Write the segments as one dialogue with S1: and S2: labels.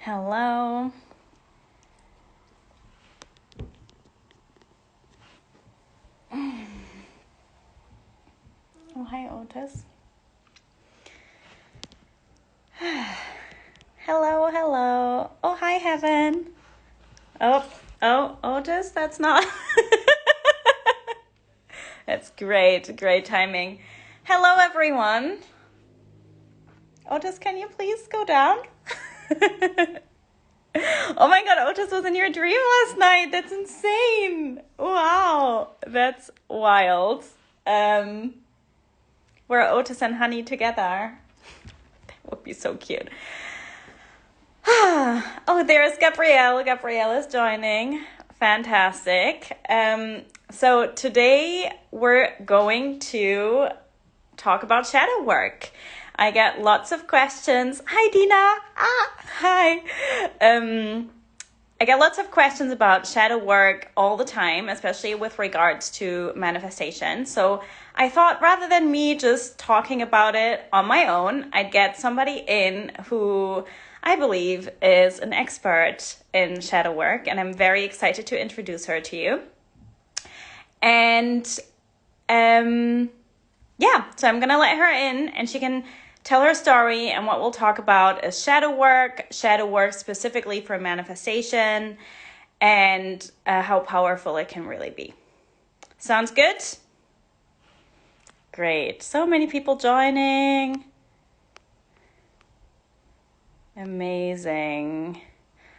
S1: Hello. Oh, hi, Otis. Hello, hello. Oh, hi, Heaven. Oh, Otis, that's not. That's great timing. Hello, everyone. Otis, can you please go down? Oh my god, Otis was in your dream last night. That's insane. Wow, that's wild. We're Otis and Honey together. That would be so cute. Oh, there's Gabrielle. Gabrielle is joining. Fantastic. So today we're going to talk about shadow work. I get lots of questions. Hi, Dina. Hi. I get lots of questions about shadow work all the time, especially with regards to manifestation. So I thought rather than me just talking about it on my own, I'd get somebody in who I believe is an expert in shadow work, and I'm very excited to introduce her to you. And so I'm gonna let her in, and she can tell her story. And what we'll talk about is shadow work specifically for manifestation, and how powerful it can really be. Sounds good? Great. So many people joining. Amazing.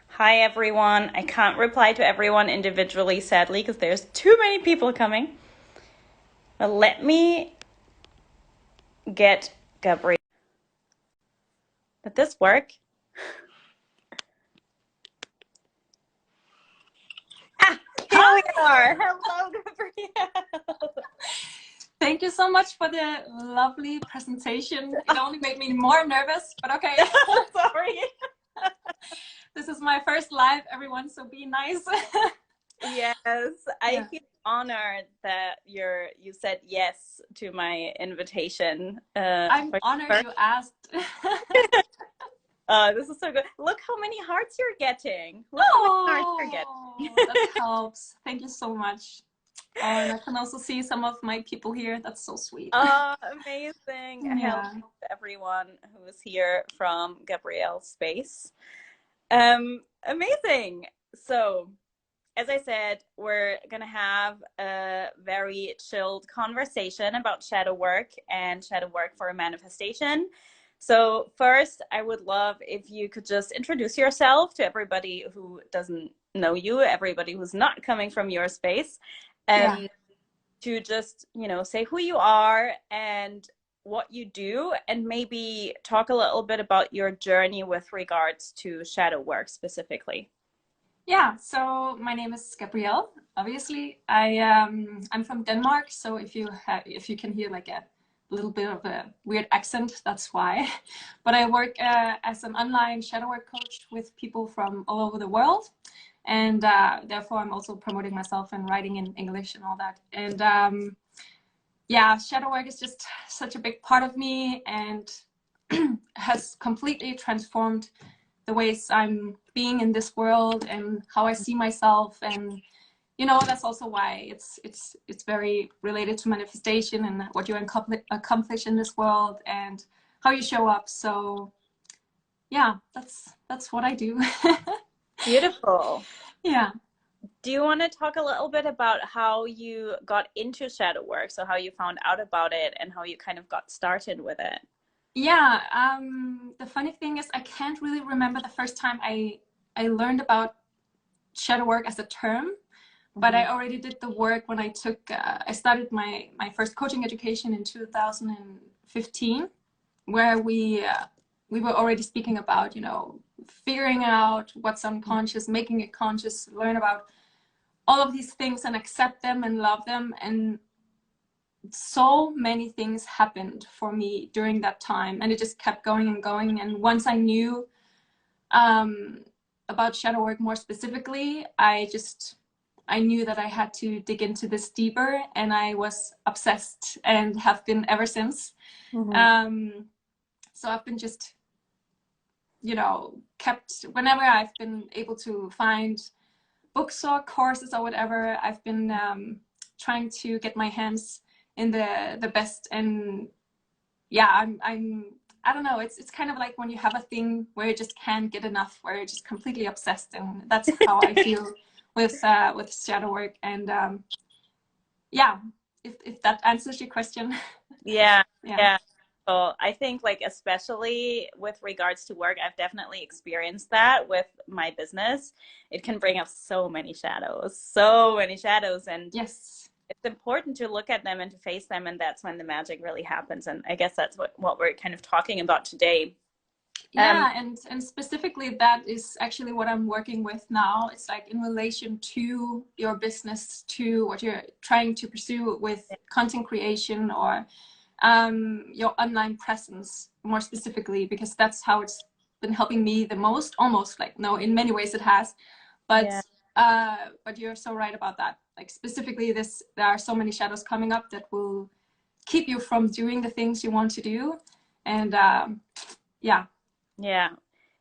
S1: Hi, everyone. I can't reply to everyone individually, sadly, because there's too many people coming. But let me get Gabrielle. Did this work? Here we are. Hello, Gabrielle.
S2: Thank you so much for the lovely presentation. It only made me more nervous, but okay.
S1: Sorry.
S2: This is my first live, everyone, so be nice.
S1: Yes, I feel honored that you said yes to my invitation.
S2: I'm honored you asked.
S1: This is so good. Look how many hearts you're getting. Look how many hearts you're getting.
S2: That helps. Thank you so much. Oh, and I can also see some of my people here. That's so sweet.
S1: Oh, amazing. Hello to everyone who is here from Gabrielle's space. Amazing. So, as I said, we're going to have a very chilled conversation about shadow work and shadow work for a manifestation. So first, I would love if you could just introduce yourself to everybody who doesn't know you, everybody who's not coming from your space, to just, say who you are and what you do, and maybe talk a little bit about your journey with regards to shadow work specifically.
S2: Yeah, so my name is Gabrielle. Obviously, I'm from Denmark, so if you can hear like a little bit of a weird accent, that's why. But I work as an online shadow work coach with people from all over the world, and therefore I'm also promoting myself and writing in English and all that. And shadow work is just such a big part of me, and has completely transformed the ways I'm being in this world and how I see myself. And that's also why it's very related to manifestation and what you accomplish in this world and how you show up. So yeah, that's what I do.
S1: Beautiful.
S2: Yeah.
S1: Do you want to talk a little bit about how you got into shadow work? So how you found out about it and how you kind of got started with it?
S2: Yeah, the funny thing is I can't really remember the first time I learned about shadow work as a term, but I already did the work when I started my first coaching education in 2015, where we were already speaking about, figuring out what's unconscious, making it conscious, learn about all of these things and accept them and love them. And so many things happened for me during that time, and it just kept going and going. And once I knew about shadow work more specifically, I knew that I had to dig into this deeper, and I was obsessed and have been ever since. So I've been just you know, kept, whenever I've been able to find books or courses or whatever, I've been trying to get my hands in the best. And yeah, I don't know, it's kind of like when you have a thing where you just can't get enough, where you're just completely obsessed, and that's how I feel with shadow work. And yeah, if that answers your question.
S1: Yeah,
S2: Yeah.
S1: yeah. So I think like especially with regards to work, I've definitely experienced that with my business. It can bring up so many shadows, and
S2: Yes.
S1: it's important to look at them and to face them, and that's when the magic really happens. And I guess that's what we're kind of talking about today. Um,
S2: Yeah, and specifically that is actually what I'm working with now. It's like in relation to your business, to what you're trying to pursue with content creation, or your online presence more specifically, because that's how it's been helping me the most. Almost like, no, in many ways it has, but
S1: yeah,
S2: but you're so right about that. Like specifically this, there are so many shadows coming up that will keep you from doing the things you want to do. And yeah.
S1: yeah,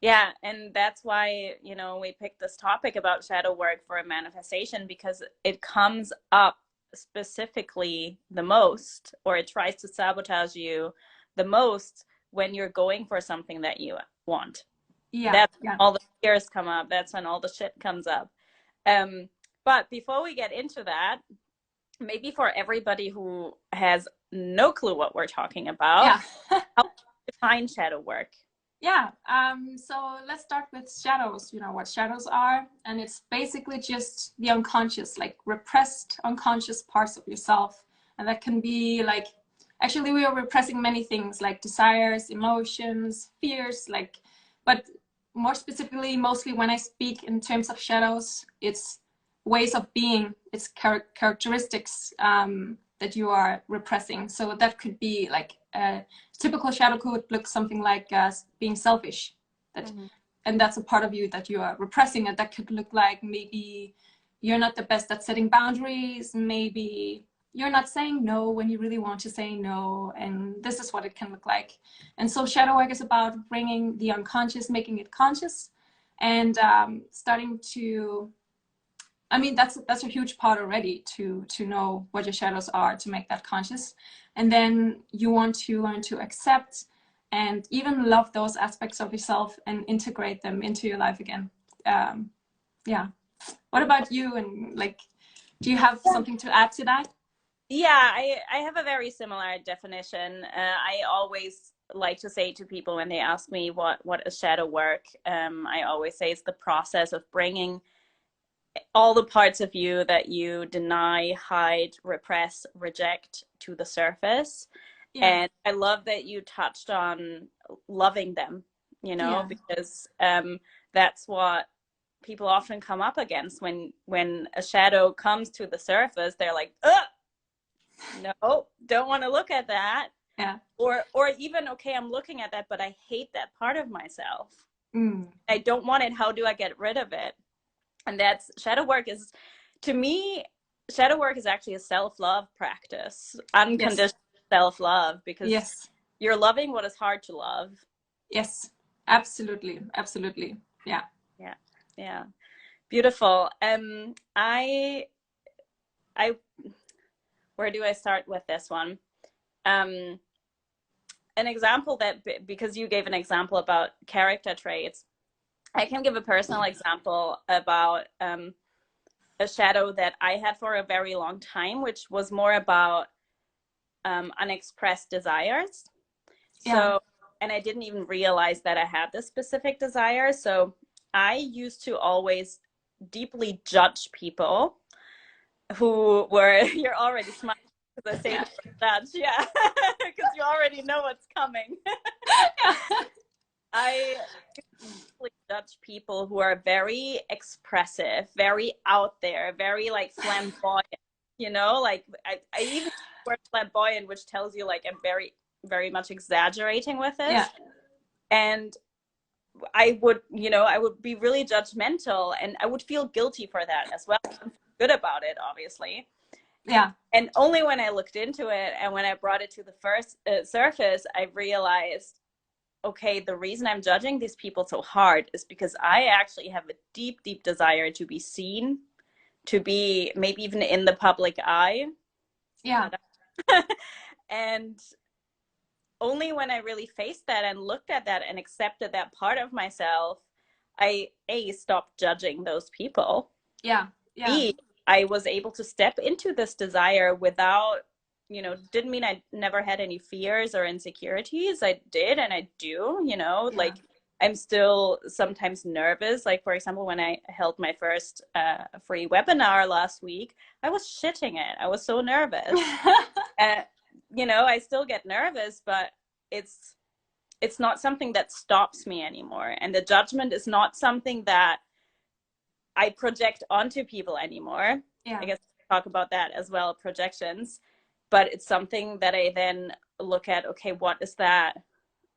S1: yeah. And that's why, we picked this topic about shadow work for a manifestation, because it comes up specifically the most, or it tries to sabotage you the most when you're going for something that you want.
S2: Yeah,
S1: That's when
S2: yeah,
S1: all the fears come up. That's when all the shit comes up. Um, but before we get into that, maybe for everybody who has no clue what we're talking about,
S2: yeah.
S1: how do you define shadow work?
S2: Yeah, so let's start with shadows. You know what shadows are, and it's basically just the unconscious, like repressed unconscious parts of yourself. And that can be like, actually, we are repressing many things like desires, emotions, fears, like, but more specifically, mostly when I speak in terms of shadows, it's ways of being, it's characteristics that you are repressing. So that could be like typical shadow could look something like being selfish, that
S1: Mm-hmm.
S2: and that's a part of you that you are repressing. And that could look like maybe you're not the best at setting boundaries, maybe you're not saying no when you really want to say no, and this is what it can look like. And so shadow work is about bringing the unconscious, making it conscious, and starting to, I mean, that's a huge part already, to know what your shadows are, to make that conscious. And then you want to learn to accept and even love those aspects of yourself and integrate them into your life again. Yeah. What
S1: Beautiful.
S2: about you? And like, do you have something to add to that?
S1: Yeah, I have a very similar definition. I always like to say to people when they ask me what is shadow work, I always say it's the process of bringing all the parts of you that you deny, hide, repress, reject to the surface.
S2: Yeah.
S1: And I love that you touched on loving them,
S2: Yeah.
S1: because that's what people often come up against when a shadow comes to the surface. They're like, ugh, no, don't want to look at that.
S2: Yeah.
S1: Or even, okay, I'm looking at that, but I hate that part of myself.
S2: Mm.
S1: I don't want it. How do I get rid of it? And that's shadow work is, to me, shadow work is actually a self-love practice,
S2: Yes.
S1: unconditional self-love, because
S2: Yes.
S1: you're loving what is hard to love.
S2: Yes. Absolutely. Absolutely. Yeah.
S1: Yeah, yeah, beautiful. I where do I start with this one? Um, an example that, because you gave an example about character traits, I can give a personal example about a shadow that I had for a very long time, which was more about unexpressed desires.
S2: Yeah.
S1: So, and I didn't even realize that I had this specific desire. So I used to always deeply judge people who were, you're already smiling because I say
S2: Yeah.
S1: the word judge, yeah, because you already know what's coming.
S2: Yeah.
S1: I deeply judge people who are very expressive, very out there, very like flamboyant, like I even use the word flamboyant, which tells you like I'm very, very much exaggerating with
S2: Yeah.
S1: this. And I would be really judgmental, and I would feel guilty for that as well. I wouldn't feel good about it, obviously.
S2: Yeah.
S1: And only when I looked into it and when I brought it to the first surface, I realized okay, the reason I'm judging these people so hard is because I actually have a deep, deep desire to be seen, to be maybe even in the public eye.
S2: Yeah.
S1: And only when I really faced that and looked at that and accepted that part of myself, I stopped judging those people.
S2: Yeah. Yeah.
S1: B, I was able to step into this desire without, didn't mean I never had any fears or insecurities. I did, and I do,
S2: Yeah.
S1: like I'm still sometimes nervous. Like, for example, when I held my first free webinar last week, I was shitting it. I was so nervous. I still get nervous, but it's not something that stops me anymore. And the judgment is not something that I project onto people anymore.
S2: Yeah.
S1: I guess we'll talk about that as well, projections. But it's something that I then look at, okay, what is that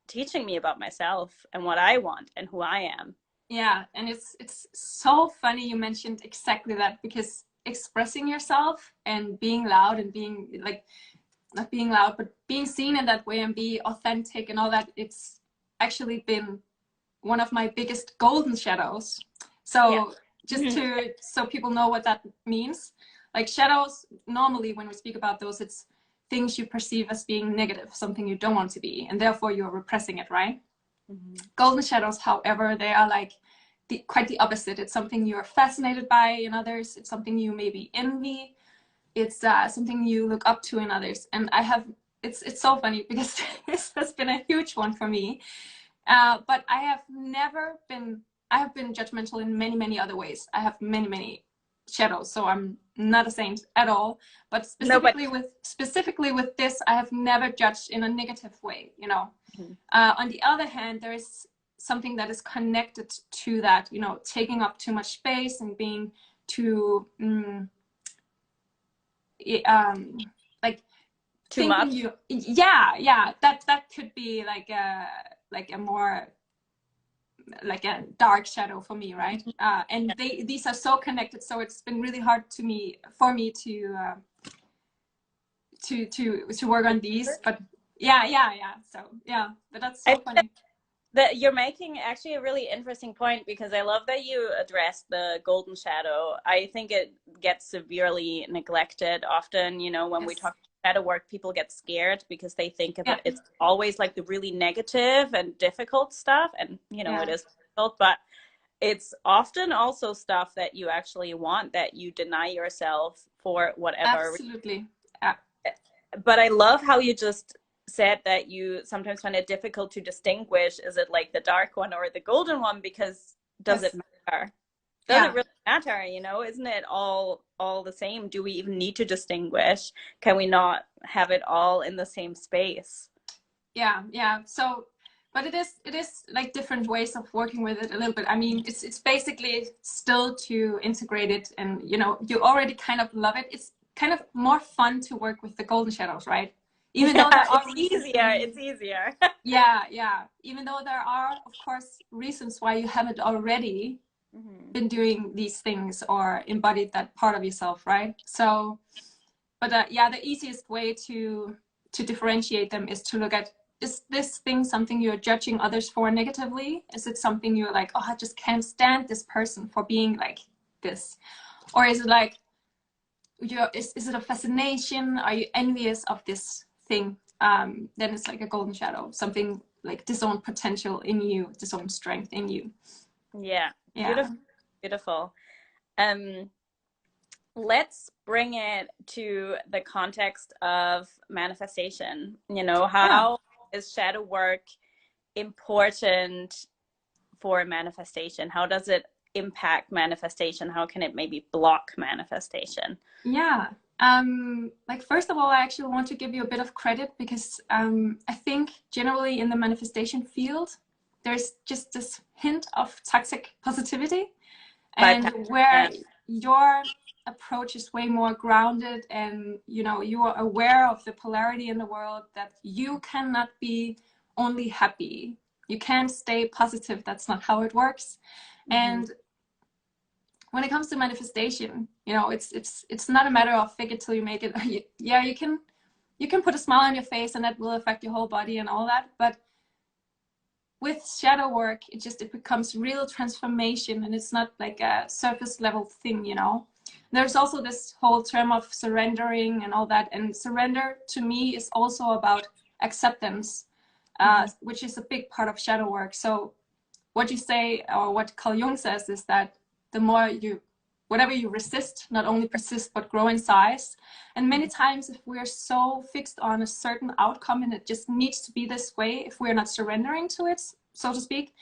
S1: teaching me about myself and what I want and who I am?
S2: Yeah, and it's so funny you mentioned exactly that, because expressing yourself and being loud and being like, not being loud, but being seen in that way and be authentic and all that, it's actually been one of my biggest golden shadows. So
S1: Yeah.
S2: just so people know what that means, like shadows, normally when we speak about those, it's things you perceive as being negative, something you don't want to be, and therefore you're repressing it, right? Mm-hmm. Golden shadows, however, they are like quite the opposite. It's something you're fascinated by in others. It's something you maybe envy. It's something you look up to in others. And it's so funny because this has been a huge one for me. But I have been judgmental in many, many other ways. I have many, many shadows, so I'm not a saint at all. But specifically with this, I have never judged in a negative way, Mm-hmm. On the other hand, there is something that is connected to that, taking up too much space and being too like
S1: too much.
S2: That could be like a more like a dark shadow for me, right? And these are so connected, so it's been really hard for me to work on these. But but that's so funny.
S1: That you're making actually a really interesting point, because I love that you addressed the golden shadow. I think it gets severely neglected often. When we talk shadow work, people get scared because they think of it, it's always like the really negative and difficult stuff, and it is difficult, but it's often also stuff that you actually want, that you deny yourself for whatever.
S2: Absolutely.
S1: But I love how you just said that you sometimes find it difficult to distinguish, is it like the dark one or the golden one, because does it matter? Does it really matter? Isn't it all the same? Do we even need to distinguish? Can we not have it all in the same space?
S2: So but it is like different ways of working with it a little bit. I mean, it's basically still to integrate it, and you already kind of love it. It's kind of more fun to work with the golden shadows, right? Even though there are
S1: it's easier.
S2: Even though there are, of course, reasons why you haven't already been doing these things or embodied that part of yourself, right? So, but the easiest way to differentiate them is to look at, is this thing something you're judging others for negatively? Is it something you're like, oh, I just can't stand this person for being like this? Or is it like, is it a fascination? Are you envious of this thing? Then it's like a golden shadow, something like disowned potential in you, disowned strength in you.
S1: Beautiful. Let's bring it to the context of manifestation. How is shadow work important for manifestation? How does it impact manifestation? How can it maybe block manifestation?
S2: Like, first of all, I actually want to give you a bit of credit, because I think generally in the manifestation field, there's just this hint of toxic positivity, and where your approach is way more grounded, and you are aware of the polarity in the world, that you cannot be only happy, you can't stay positive. That's not how it works. And when it comes to manifestation, it's not a matter of fake it till you make it. You can put a smile on your face and that will affect your whole body and all that, but with shadow work, it becomes real transformation, and it's not like a surface level thing, you know. There's also this whole term of surrendering and all that, and surrender to me is also about acceptance, which is a big part of shadow work. So what you say, or what Carl Jung says, is that the more whatever you resist, not only persist but grow in size. And many times, if we're so fixed on a certain outcome and it just needs to be this way, if we're not surrendering to it, so to speak,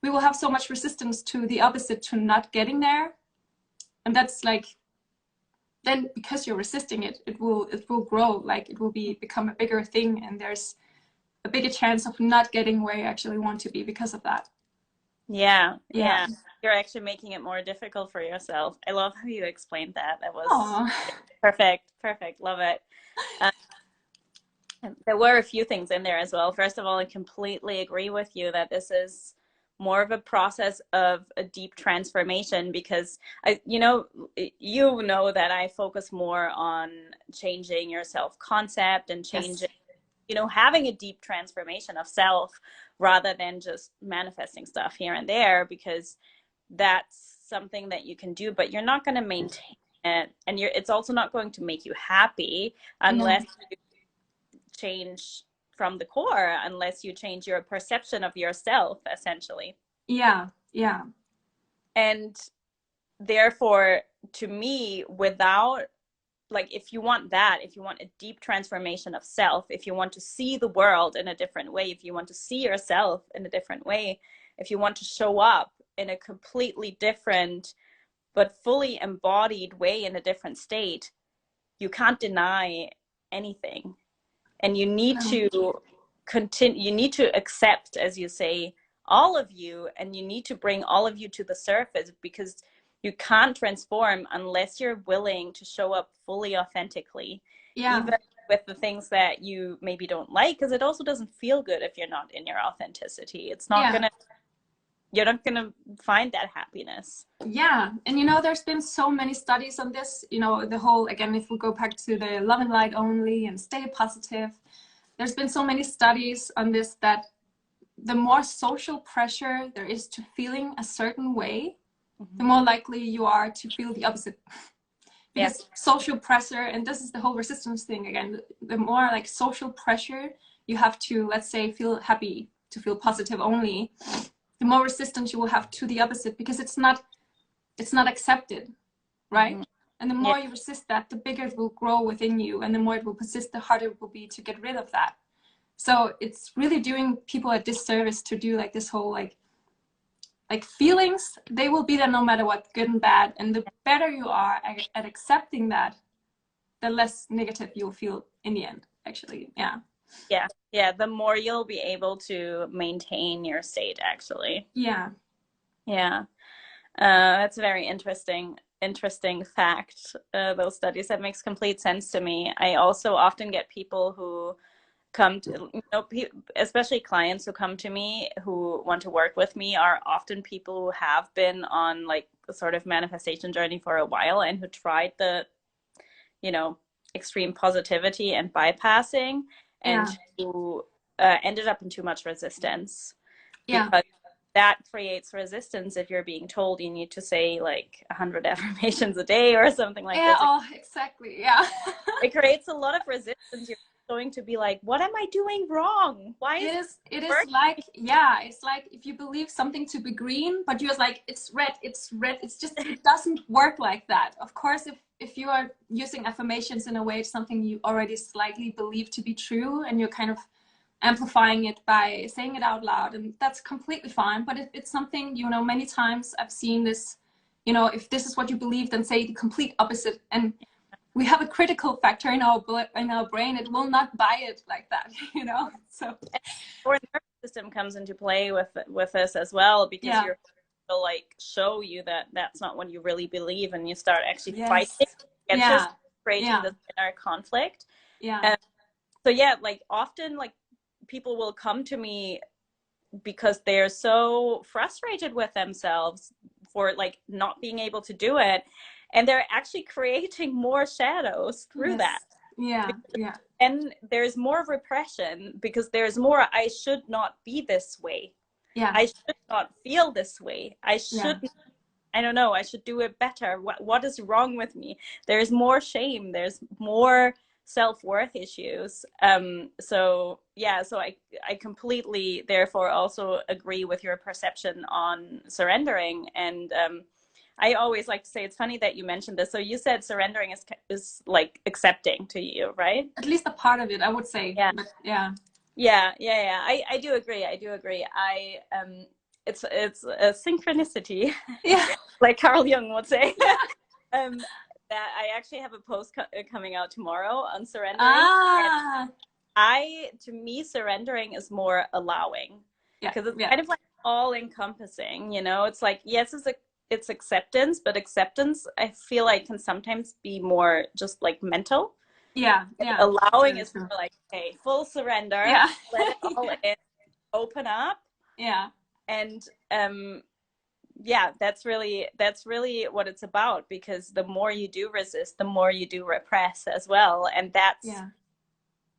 S2: we will have so much resistance to the opposite, to not getting there. And that's like, then because you're resisting it, it will grow, like it will become a bigger thing, and there's a bigger chance of not getting where you actually want to be because of that.
S1: Yeah. You're actually making it more difficult for yourself. I love how you explained that. That was perfect. Love it. There were a few things in there as well. First of all, I completely agree with you that this is more of a process of a deep transformation, because you know that I focus more on changing your self-concept and changing, having a deep transformation of self rather than just manifesting stuff here and there, because that's something that you can do, but you're not going to maintain it, and it's also not going to make you happy unless you change from the core, unless you change your perception of yourself, essentially.
S2: Yeah.
S1: And therefore, to me, without, like, if you want a deep transformation of self, if you want to see the world in a different way, if you want to see yourself in a different way, if you want to show up in a completely different but fully embodied way in a different state, you can't deny anything. And you need to continue, you need to accept, as you say, all of you, and you need to bring all of you to the surface, because you can't transform unless you're willing to show up fully authentically, even with the things that you maybe don't like, because it also doesn't feel good if you're not in your authenticity. It's not you're not gonna find that happiness.
S2: Yeah, and there's been so many studies on this, the whole, again, if we go back to the love and light only and stay positive, there's been so many studies on this, that the more social pressure there is to feeling a certain way, the more likely you are to feel the opposite. Because social pressure, and this is the whole resistance thing again, the more like social pressure you have to, let's say, feel happy, to feel positive only, the more resistance you will have to the opposite, because it's not accepted, right? And the more you resist that, the bigger it will grow within you, and the more it will persist, the harder it will be to get rid of that. So it's really doing people a disservice to do like this whole like feelings, they will be there no matter what, good and bad, and the better you are at accepting that, the less negative you'll feel in the end, actually.
S1: The more you'll be able to maintain your state, actually. That's a very interesting fact, those studies. That makes complete sense to me. I also often get people who come to, especially clients who come to me who want to work with me, are often people who have been on like a sort of manifestation journey for a while, and who tried the extreme positivity and bypassing, and who ended up in too much resistance, because that creates resistance. If you're being told you need to say like 100 affirmations a day or something like that,
S2: exactly.
S1: It creates a lot of resistance. You're going to be like, what am I doing wrong? Why is
S2: it is like, it's like if you believe something to be green, but you're like, it's red, it's just, it doesn't work like that. Of course, if you are using affirmations in a way, it's something you already slightly believe to be true, and you're kind of amplifying it by saying it out loud, and that's completely fine. But if it's something, many times I've seen this, if this is what you believe, then say the complete opposite, and we have a critical factor in our brain. It will not buy it like that, So,
S1: or nervous system comes into play with this as well, because you're to like show you that that's not what you really believe, and you start actually fighting against this, creating this inner conflict. So like often, like people will come to me because they're so frustrated with themselves for like not being able to do it, and they're actually creating more shadows through that. And there's more repression, because there's more, I should not be this way.
S2: Yeah.
S1: I should not feel this way. I
S2: Yeah.
S1: should, I don't know, I should do it better. What is wrong with me? There's more shame. There's more self-worth issues. So yeah, so I completely therefore also agree with your perception on surrendering. And I always like to say, it's funny that you mentioned this. So you said surrendering is like accepting to you, right?
S2: At least a part of it, I would say.
S1: Yeah.
S2: But yeah.
S1: Yeah. I do agree. I do agree. It's a synchronicity,
S2: Yeah.
S1: like Carl Jung would say.
S2: Yeah.
S1: um, that I actually have a post coming out tomorrow on surrendering. And
S2: Ah.
S1: to me, surrendering is more allowing,
S2: Yeah.
S1: because it's
S2: Yeah.
S1: kind of like all encompassing, you know? It's like, yes, it's acceptance, but acceptance, I feel like, can sometimes be more just like mental.
S2: Yeah.
S1: And
S2: Yeah.
S1: allowing
S2: Very
S1: is
S2: true.
S1: more like, hey, full surrender,
S2: Yeah.
S1: let it all
S2: Yeah.
S1: in, open up.
S2: Yeah.
S1: And yeah, that's really what it's about, because the more you do resist, the more you do repress as well. And that's
S2: Yeah.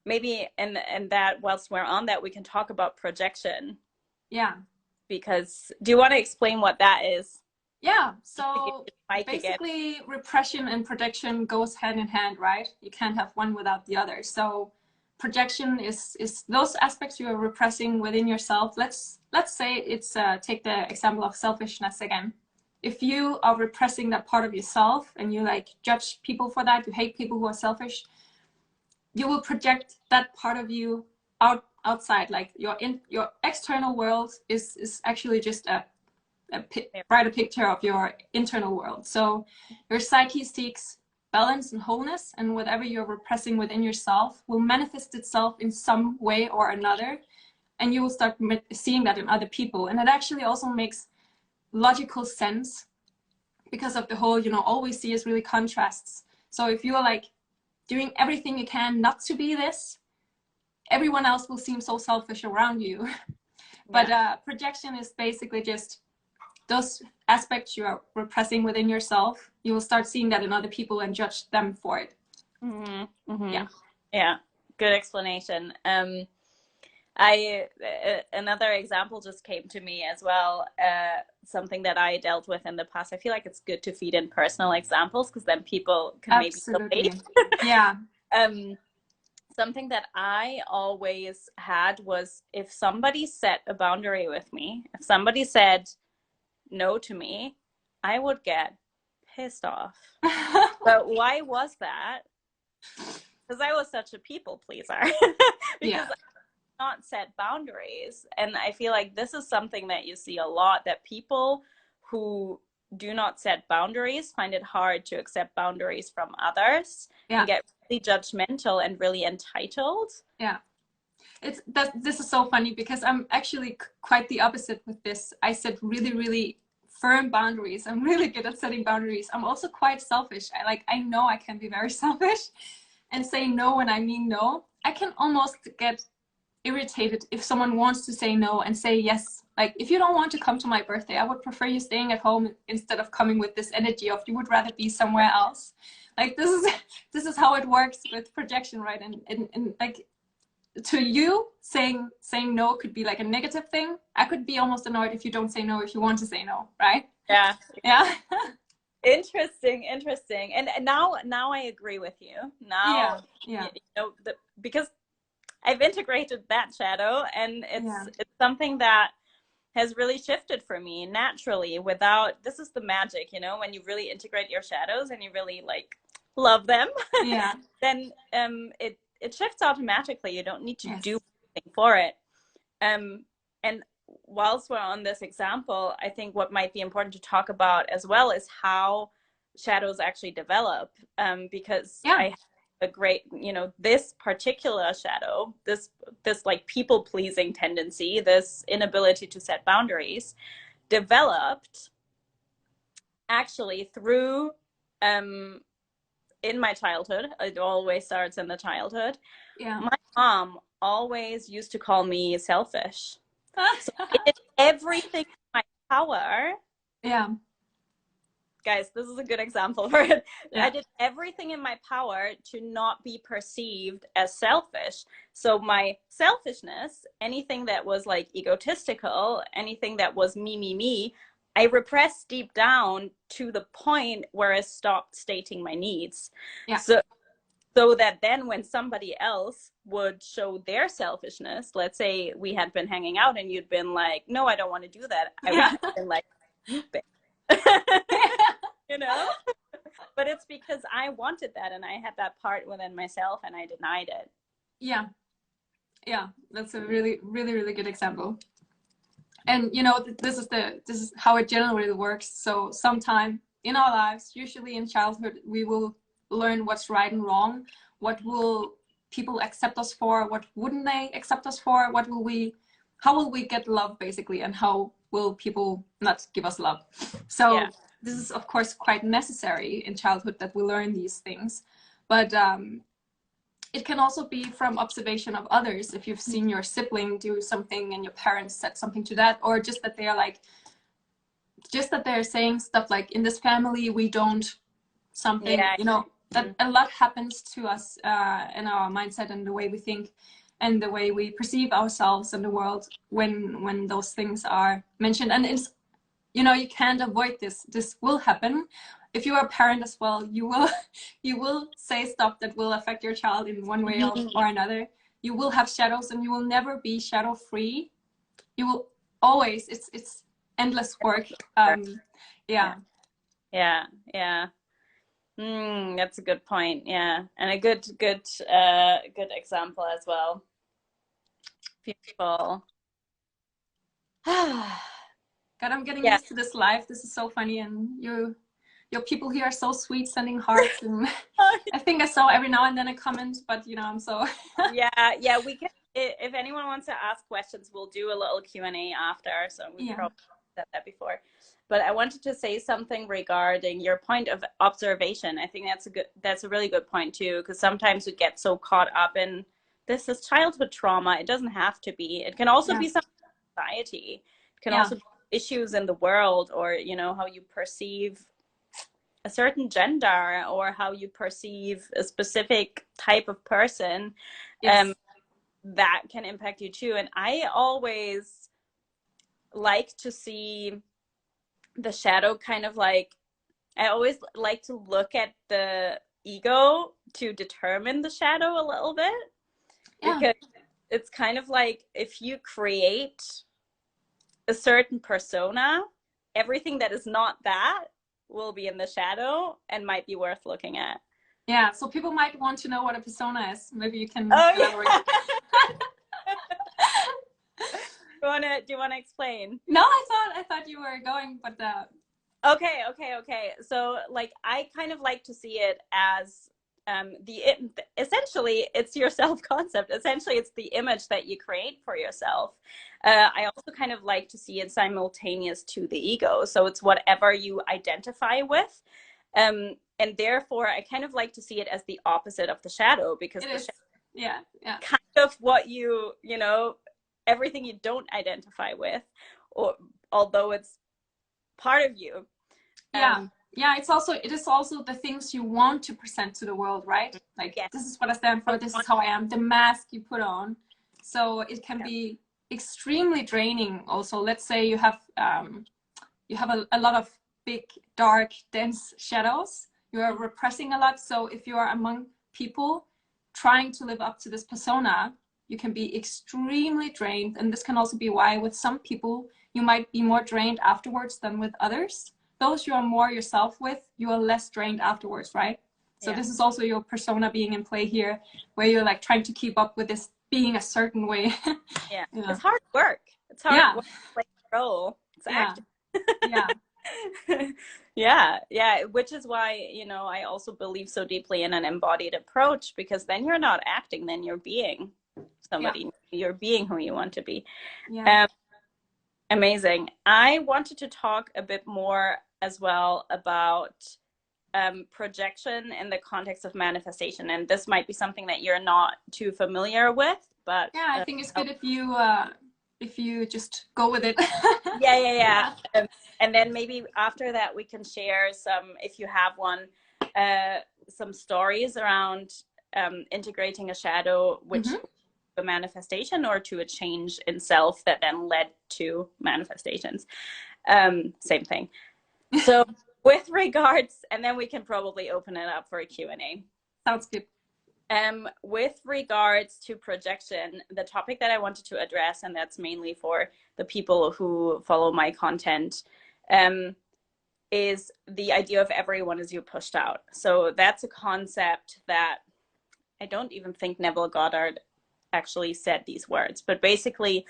S1: maybe, and that whilst we're on that, we can talk about projection,
S2: Yeah.
S1: because do you want to explain what that is?
S2: Yeah.
S1: Just to give
S2: So
S1: you the mic again.
S2: basically, repression and projection goes hand in hand, right? You can't have one without the other. So projection is those aspects you are repressing within yourself. Let's say it's take the example of selfishness again. If you are repressing that part of yourself and you like judge people for that, you hate people who are selfish, you will project that part of you outside. Like your external world is actually just write a picture of your internal world. So your psyche seeks balance and wholeness, and whatever you're repressing within yourself will manifest itself in some way or another, and you will start seeing that in other people. And it actually also makes logical sense because of the whole, all we see is really contrasts. So if you're like doing everything you can not to be this, everyone else will seem so selfish around you. But projection is basically just those aspects you are repressing within yourself. You will start seeing that in other people and judge them for it.
S1: Mm-hmm. Mm-hmm.
S2: Yeah.
S1: Yeah, good explanation. Another example just came to me as well. Something that I dealt with in the past. I feel like it's good to feed in personal examples, because then people can maybe
S2: Absolutely.
S1: relate.
S2: Yeah.
S1: Something that I always had was, if somebody set a boundary with me, if somebody said no to me, I would get pissed off. But why was that? Because I was such a people pleaser. Because
S2: Yeah.
S1: not set boundaries. And I feel like this is something that you see a lot, that people who do not set boundaries find it hard to accept boundaries from others,
S2: Yeah.
S1: and get really judgmental and really entitled.
S2: Yeah. This is so funny, because I'm actually quite the opposite with this. I set really, really firm boundaries. I'm really good at setting boundaries. I'm also quite selfish. I know I can be very selfish and say no when I mean no. I can almost get irritated if someone wants to say no and say yes. Like, if you don't want to come to my birthday, I would prefer you staying at home instead of coming with this energy of you would rather be somewhere else. Like, this is how it works with projection, right? And like, to you, saying no could be like a negative thing. I could be almost annoyed if you don't say no, if you want to say no, right?
S1: Yeah.
S2: Yeah.
S1: Interesting. And now I agree with you. Now,
S2: Yeah.
S1: because I've integrated that shadow, and it's something that has really shifted for me naturally, without, this is the magic, when you really integrate your shadows and you really like love them.
S2: Yeah.
S1: Then it shifts automatically. You don't need to
S2: Yes.
S1: do anything for it. And whilst we're on this example, I think what might be important to talk about as well is how shadows actually develop, because I have a great, this particular shadow, this like people pleasing tendency, this inability to set boundaries, developed actually through in my childhood. It always starts in the childhood.
S2: Yeah.
S1: My mom always used to call me selfish. So I did everything in my power.
S2: Yeah.
S1: guys, this is a good example for it.
S2: Yeah.
S1: I did everything in my power to not be perceived as selfish. So my selfishness, anything that was like egotistical, anything that was me, I repressed deep down to the point where I stopped stating my needs.
S2: Yeah.
S1: So that then when somebody else would show their selfishness, let's say we had been hanging out and you'd been like, no, I don't want to do that. I would have been like, you you know? But it's because I wanted that and I had that part within myself and I denied it.
S2: Yeah. Yeah. That's a really, really, really good example. And you know, this is how it generally works. So sometime in our lives, usually in childhood, we will learn what's right and wrong. What will people accept us for? What wouldn't they accept us for? How will we get love basically? And how will people not give us love? So this is of course quite necessary in childhood that we learn these things. But it can also be from observation of others. If you've seen your sibling do something and your parents said something to that, or just that they're saying stuff like, in this family, we don't something, you know, that a lot happens to us in our mindset and the way we think and the way we perceive ourselves and the world when those things are mentioned. And it's, you know, you can't avoid this. This will happen. If you are a parent as well, you will say stuff that will affect your child in one way or another. You will have shadows and you will never be shadow free. You will always, it's endless work. Yeah.
S1: That's a good point. Yeah. And a good example as well. Beautiful.
S2: God, I'm getting used to this life. This is so funny. And your people here are so sweet, sending hearts. And I think I saw every now and then a comment, but you know, I'm so.
S1: yeah. We can, if anyone wants to ask questions, we'll do a little Q&A after. So we probably said that before. But I wanted to say something regarding your point of observation. I think that's a really good point too, because sometimes we get so caught up in this is childhood trauma. It doesn't have to be. It can also be some society. It can also be issues in the world, or you know, how you perceive a certain gender or how you perceive a specific type of person. That can impact you too. And I always like to see the shadow kind of like, I always like to look at the ego to determine the shadow a little bit, because it's kind of like, if you create a certain persona, everything that is not that will be in the shadow and might be worth looking at.
S2: Yeah, so people might want to know what a persona is. Maybe you can elaborate.
S1: Do you want to explain?
S2: No, I thought you were going, but
S1: Okay. So like, I kind of like to see it as essentially it's your self-concept. Essentially it's the image that you create for yourself. I also kind of like to see it simultaneous to the ego. So it's whatever you identify with. And therefore I kind of like to see it as the opposite of the shadow, because the shadow kind of what you know, everything you don't identify with, or although it's part of you.
S2: It is also the things you want to present to the world, right? Like, this is what I stand for, this is how I am, the mask you put on. So it can be extremely draining also. Let's say you have a lot of big, dark, dense shadows. You are repressing a lot. So if you are among people trying to live up to this persona, you can be extremely drained. And this can also be why with some people, you might be more drained afterwards than with others. Those you are more yourself with, you are less drained afterwards, right? So this is also your persona being in play here, where you're like trying to keep up with this being a certain way.
S1: It's hard work. It's hard work to play a role. It's acting. Which is why, you know, I also believe so deeply in an embodied approach, because then you're not acting, then you're being somebody. You're being who you want to be. Amazing. I wanted to talk a bit more as well about projection in the context of manifestation, and this might be something that you're not too familiar with, but
S2: I think it's good if you if you just go with it.
S1: Yeah. And then maybe after that we can share some, if you have one, some stories around integrating a shadow, which a manifestation or to a change in self that then led to manifestations. Same thing. So with regards, and then we can probably open it up for a Q&A.
S2: Sounds good.
S1: With regards to projection, the topic that I wanted to address, and that's mainly for the people who follow my content, is the idea of everyone is you pushed out. So that's a concept that I don't even think Neville Goddard actually said these words, but basically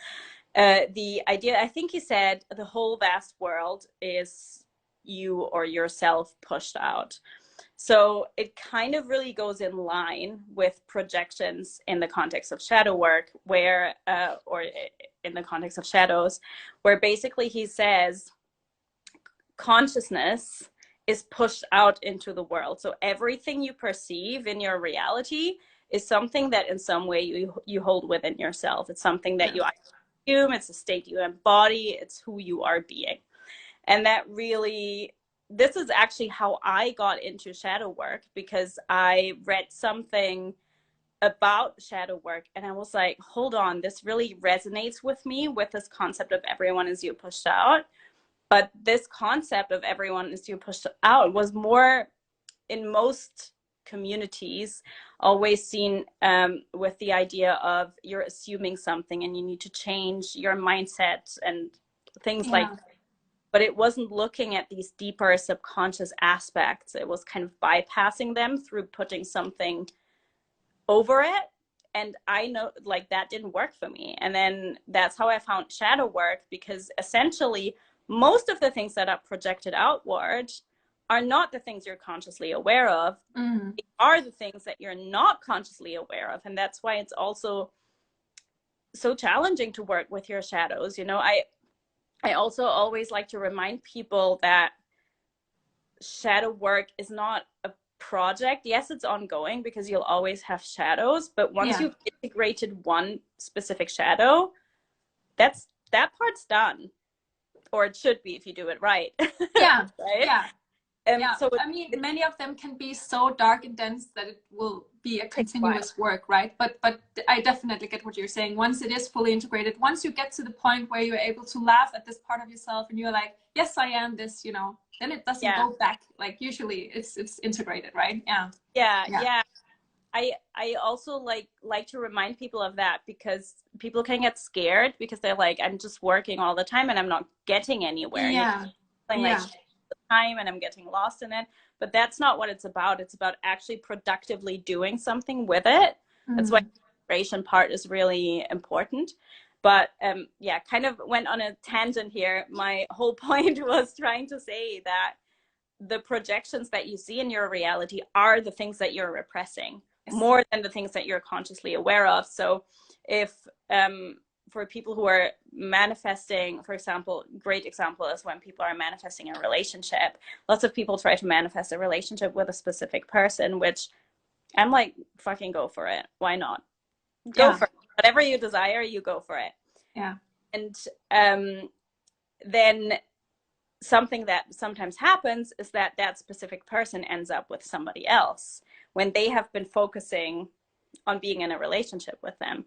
S1: the idea, I think he said, the whole vast world is you or yourself pushed out. So it kind of really goes in line with projections in the context of shadow work, where, or in the context of shadows, where basically he says consciousness is pushed out into the world. So everything you perceive in your reality is something that in some way you hold within yourself. It's something that you assume, it's a state you embody, it's who you are being. And that really, this is actually how I got into shadow work, because I read something about shadow work and I was like, hold on, this really resonates with me, with this concept of everyone is you pushed out. But this concept of everyone is you pushed out was more, in most communities, always seen with the idea of you're assuming something and you need to change your mindset and things like that. But it wasn't looking at these deeper subconscious aspects. It was kind of bypassing them through putting something over it. And I know, like, that didn't work for me. And then that's how I found shadow work, because essentially most of the things that are projected outward are not the things you're consciously aware of. They are the things that you're not consciously aware of. And that's why it's also so challenging to work with your shadows. You know, I also always like to remind people that shadow work is not a project. Yes, it's ongoing because you'll always have shadows, but once you've integrated one specific shadow, that part's done. Or it should be if you do it right.
S2: Yeah.
S1: Right?
S2: Yeah.
S1: So
S2: I mean, many of them can be so dark and dense that it will be a continuous work, right? But I definitely get what you're saying. Once it is fully integrated, once you get to the point where you're able to laugh at this part of yourself and you're like, yes, I am this, you know, then it doesn't go back. Like usually it's integrated, right? Yeah.
S1: I also like to remind people of that, because people can get scared because they're like, I'm just working all the time and I'm not getting anywhere. Like the time and I'm getting lost in it. But that's not what it's about. It's about actually productively doing something with it. That's why the integration part is really important. But kind of went on a tangent here. My whole point was trying to say that the projections that you see in your reality are the things that you're repressing more than the things that you're consciously aware of. So if for people who are manifesting, for example, great example is when people are manifesting a relationship. Lots of people try to manifest a relationship with a specific person, which I'm like, fucking go for it. Why not? Go for it. Whatever you desire, you go for it.
S2: Yeah.
S1: And then something that sometimes happens is that that specific person ends up with somebody else when they have been focusing on being in a relationship with them.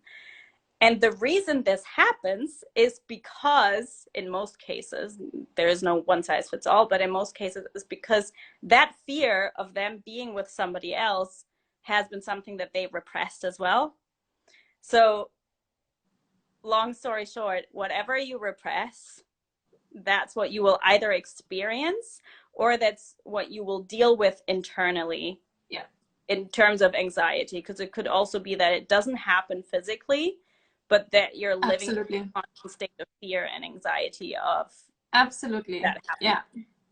S1: And the reason this happens is because, in most cases, there is no one size fits all, but in most cases it's because that fear of them being with somebody else has been something that they repressed as well. So long story short, whatever you repress, that's what you will either experience or that's what you will deal with internally in terms of anxiety, because it could also be that it doesn't happen physically, but that you're living in a constant state of fear and anxiety of that happening.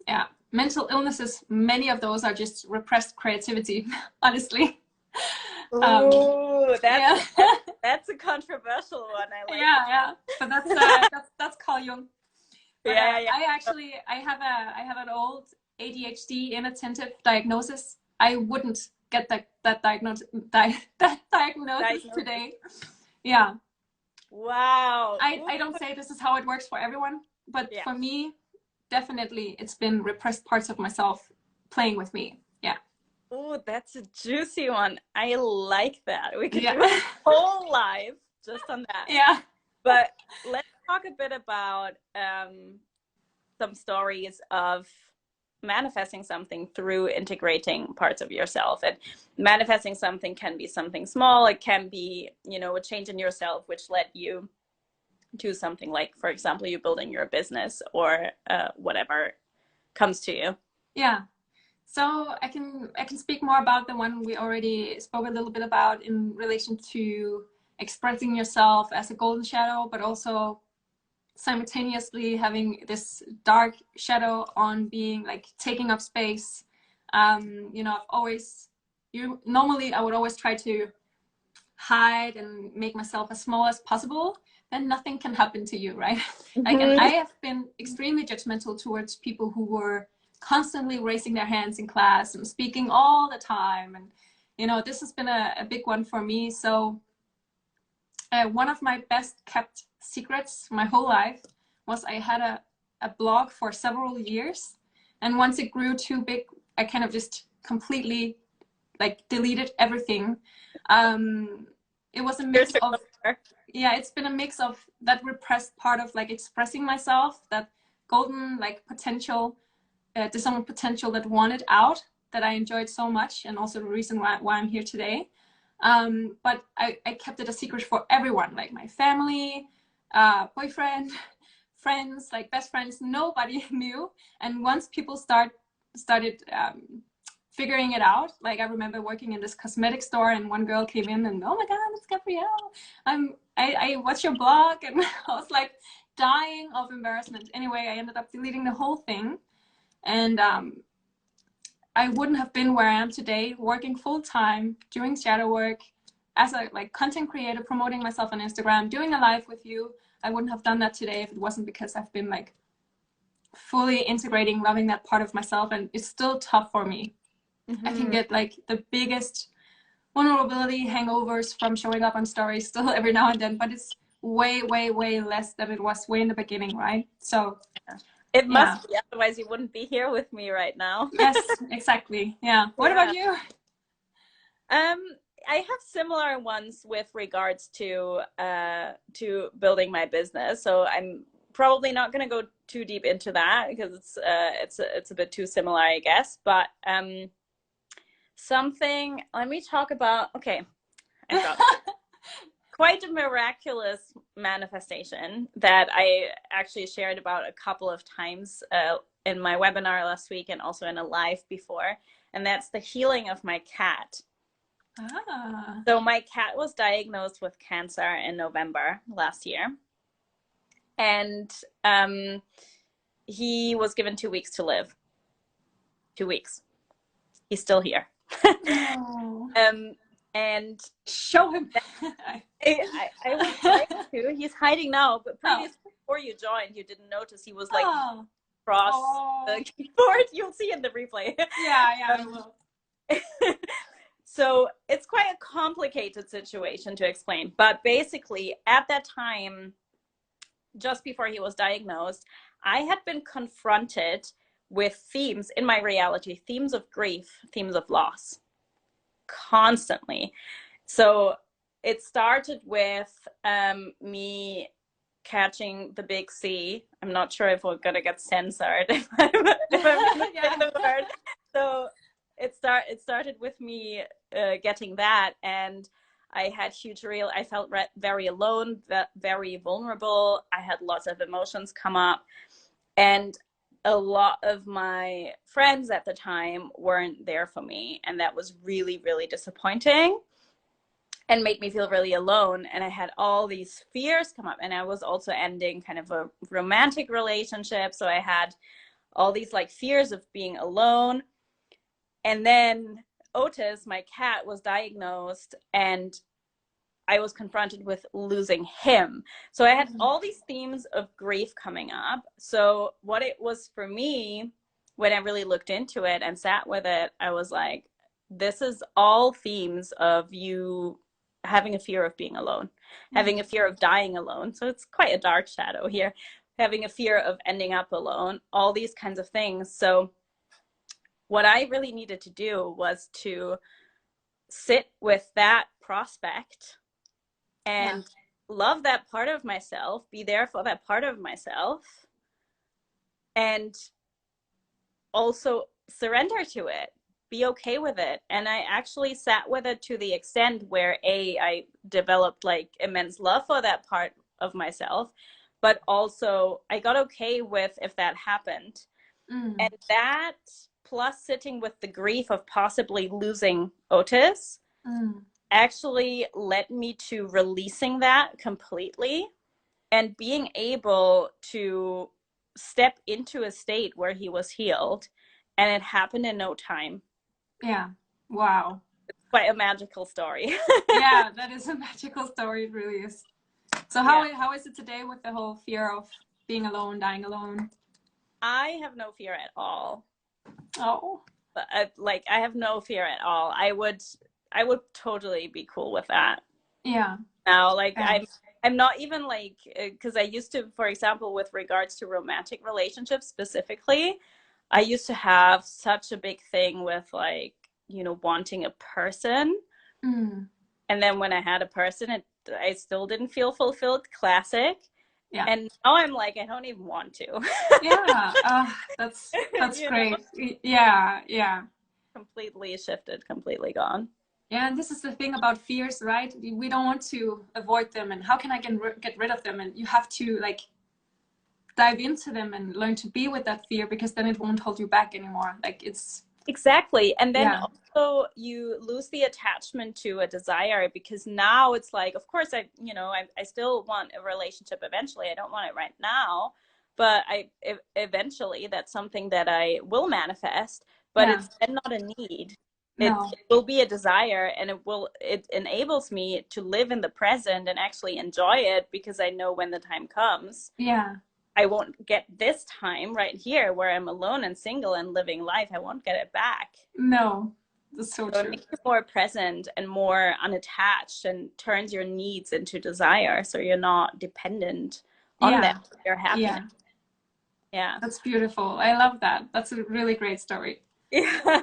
S2: Yeah. Mental illnesses, many of those are just repressed creativity, honestly.
S1: That's a controversial one. I like
S2: but that's Carl Jung. But, I have an old ADHD inattentive diagnosis. I wouldn't get that diagnosis today. Yeah.
S1: Wow.
S2: I don't say this is how it works for everyone, but
S1: Yeah.
S2: for me, definitely it's been repressed parts of myself playing with me. Yeah.
S1: Oh, that's a juicy one. I like that. We could do a
S2: Yeah.
S1: whole live just on that.
S2: Yeah.
S1: But let's talk a bit about some stories of manifesting something through integrating parts of yourself. And manifesting something can be something small. It can be, you know, a change in yourself which led you to something like, for example, you building your business or whatever comes to you.
S2: Yeah. So I can speak more about the one we already spoke a little bit about in relation to expressing yourself as a golden shadow, but also simultaneously having this dark shadow on being like taking up space. You know, normally I would always try to hide and make myself as small as possible. Then nothing can happen to you, right? Like, and I have been extremely judgmental towards people who were constantly raising their hands in class and speaking all the time. And, you know, this has been a big one for me. So one of my best kept secrets my whole life was I had a blog for several years. And once it grew too big, I kind of just completely like deleted everything. It was a mix of, yeah, it's been a mix of that repressed part of like expressing myself, that golden like potential, to someone potential that wanted out, that I enjoyed so much, and also the reason why I'm here today. But I kept it a secret for everyone, like my family, boyfriend, friends, like best friends. Nobody knew. And once people started figuring it out, like I remember working in this cosmetic store, and one girl came in and, oh my God, it's Gabrielle. I watch your blog, and I was like dying of embarrassment. Anyway, I ended up deleting the whole thing, and I wouldn't have been where I am today, working full time, doing shadow work as a like content creator, promoting myself on Instagram, doing a live with you. I wouldn't have done that today if it wasn't because I've been like fully integrating, loving that part of myself. And it's still tough for me. I can get like the biggest vulnerability hangovers from showing up on stories still every now and then, but it's way, way, way less than it was way in the beginning, right? So
S1: it must be, otherwise you wouldn't be here with me right now.
S2: Yes, exactly. Yeah. What about you?
S1: I have similar ones with regards to building my business. So I'm probably not going to go too deep into that because it's a bit too similar, I guess. But something. Let me talk about. Okay, I got quite a miraculous manifestation that I actually shared about a couple of times in my webinar last week and also in a live before, and that's the healing of my cat.
S2: Ah.
S1: So my cat was diagnosed with cancer in November last year, and he was given 2 weeks to live. 2 weeks. He's still here.
S2: No.
S1: And
S2: show him.
S1: I was trying to. He's hiding now, but previously before you joined, you didn't notice he was like across the keyboard. You'll see in the replay.
S2: Yeah, I will.
S1: So it's quite a complicated situation to explain. But basically, at that time, just before he was diagnosed, I had been confronted with themes in my reality, themes of grief, themes of loss, constantly. So it started with me catching the big C. I'm not sure if we're gonna get censored if I'm gonna say the word. So it started with me getting that, and I had I felt very alone, very vulnerable. I had lots of emotions come up, and a lot of my friends at the time weren't there for me, and that was really, really disappointing and made me feel really alone. And I had all these fears come up, and I was also ending kind of a romantic relationship, so I had all these like fears of being alone. And then Otis, my cat, was diagnosed, and I was confronted with losing him. So I had all these themes of grief coming up. So what it was for me, when I really looked into it and sat with it, I was like, this is all themes of you having a fear of being alone, having a fear of dying alone. So it's quite a dark shadow here, having a fear of ending up alone, all these kinds of things. So what I really needed to do was to sit with that prospect and love that part of myself, be there for that part of myself, and also surrender to it, be okay with it. And I actually sat with it to the extent where I developed like immense love for that part of myself, but also I got okay with if that happened. And that, plus sitting with the grief of possibly losing Otis, actually led me to releasing that completely and being able to step into a state where he was healed. And it happened in no time.
S2: Yeah. Wow.
S1: It's quite a magical story.
S2: Yeah, that is a magical story. It really is. So how is it today with the whole fear of being alone, dying alone?
S1: I have no fear at all.
S2: Oh.
S1: But I have no fear at all. I would totally be cool with that.
S2: Yeah.
S1: Now, like I'm not even like, because I used to, for example, with regards to romantic relationships specifically, I used to have such a big thing with like, you know, wanting a person. And then when I had a person, I still didn't feel fulfilled. Classic.
S2: Yeah.
S1: And now I'm like, I don't even want to.
S2: Yeah. That's great. Know? Yeah.
S1: Completely shifted, completely gone.
S2: Yeah, and this is the thing about fears, right? We don't want to avoid them, and how can I get rid of them? And you have to like dive into them and learn to be with that fear, because then it won't hold you back anymore. Like it's
S1: exactly. And then also you lose the attachment to a desire, because now it's like, of course I still want a relationship eventually. I don't want it right now, but eventually that's something that I will manifest, but it's not a need. It will be a desire, and it enables me to live in the present and actually enjoy it, because I know when the time comes.
S2: Yeah.
S1: I won't get this time right here where I'm alone and single and living life. I won't get it back.
S2: No, that's so true.
S1: It makes you more present and more unattached, and turns your needs into desire, so you're not dependent on them. You're happy. Yeah.
S2: That's beautiful. I love that. That's a really great story.
S1: Yeah.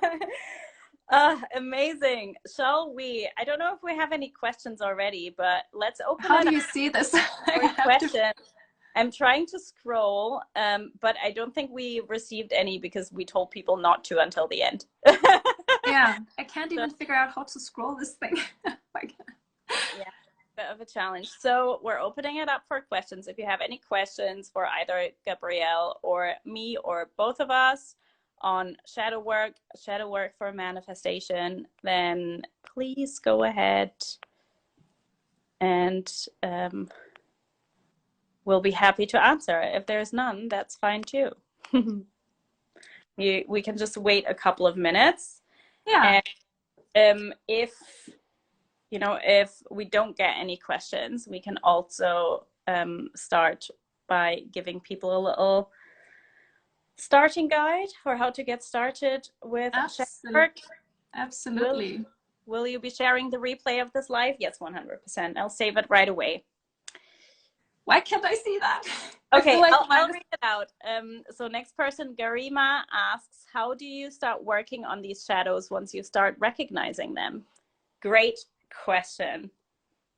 S1: Amazing. Shall we? I don't know if we have any questions already, but let's open
S2: How do you see this?
S1: Question. I'm trying to scroll, but I don't think we received any, because we told people not to until the end.
S2: Yeah, I can't even figure out how to scroll this thing.
S1: Yeah, bit of a challenge. So we're opening it up for questions. If you have any questions for either Gabrielle or me or both of us on shadow work for manifestation, then please go ahead and we'll be happy to answer. If there's none, that's fine too. We can just wait a couple of minutes.
S2: Yeah.
S1: And if we don't get any questions, we can also start by giving people a little starting guide for how to get started with shadow work.
S2: Absolutely.
S1: Will you be sharing the replay of this live? Yes, 100%. I'll save it right away.
S2: Why can't I see that?
S1: Okay, I'll read it out. So next person, Garima, asks, how do you start working on these shadows once you start recognizing them? Great question.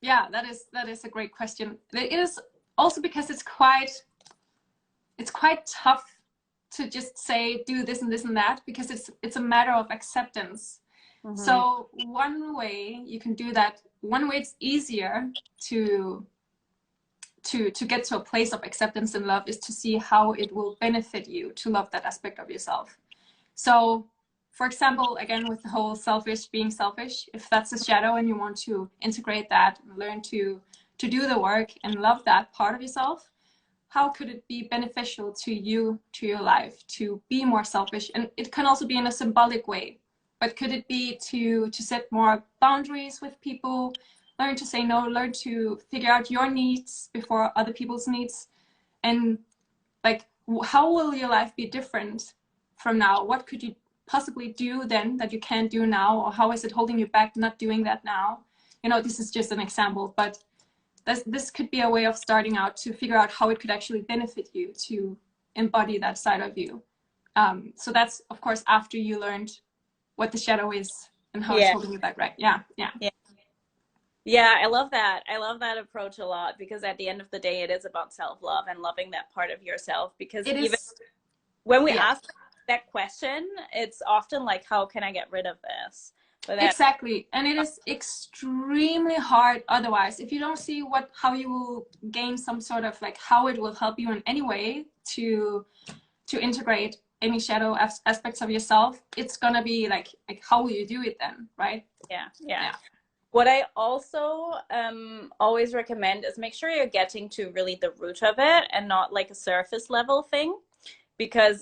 S2: Yeah, that is a great question. It is also because it's quite tough to just say do this and this and that, because it's a matter of acceptance. So one way you can do that, one way it's easier to get to a place of acceptance and love, is to see how it will benefit you to love that aspect of yourself. So for example, again, with the whole being selfish, if that's a shadow and you want to integrate that, learn to do the work and love that part of yourself, how could it be beneficial to you, to your life, to be more selfish? And it can also be in a symbolic way, but could it be to set more boundaries with people, learn to say no, learn to figure out your needs before other people's needs? And like, how will your life be different from now? What could you possibly do then that you can't do now? Or how is it holding you back not doing that now? you know, this is just an example, but this could be a way of starting out to figure out how it could actually benefit you to embody that side of you. So that's, of course, after you learned what the shadow is and how it's holding you back, right? Yeah.
S1: Yeah, I love that. I love that approach a lot, because at the end of the day, it is about self-love and loving that part of yourself. Because
S2: It
S1: even
S2: is.
S1: when we ask that question, it's often like, how can I get rid of this? But
S2: Exactly. And it is extremely hard otherwise. If you don't see how you will gain some sort of like how it will help you in any way to integrate any shadow aspects of yourself, it's gonna be like how will you do it then, right?
S1: Yeah. What I also always recommend is make sure you're getting to really the root of it and not like a surface level thing, because